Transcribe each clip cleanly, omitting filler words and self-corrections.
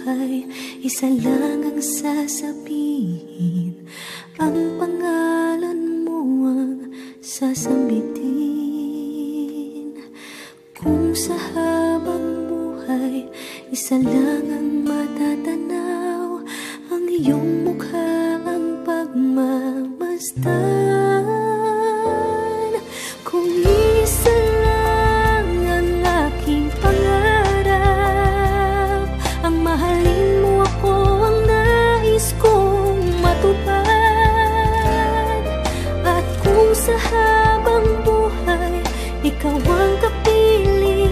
buhay, isa lang ang sasabihin. Ang pangalan mo ang sasambitin. Kung sa habang buhay, isa lang ang matatanaw, ang iyong mukha ang pagmamasdan. Kung isa lang ang aking pangarap, ang mahalin mo ako ang nais kong matupad. At kung sa habang buhay, ikaw ang kapiling,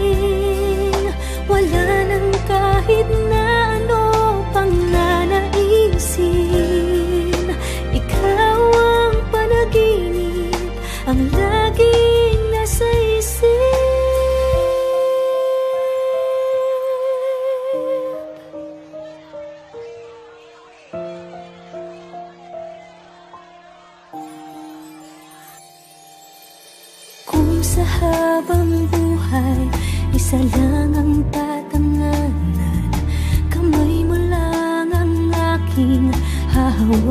wala nang kahit na ano pang nanaisin. Ikaw ang panaginip, ang laging nasa isip. Kung sa habang buhay, isa lang ang tatanganan, kamay mo lang ang aking hahawakan.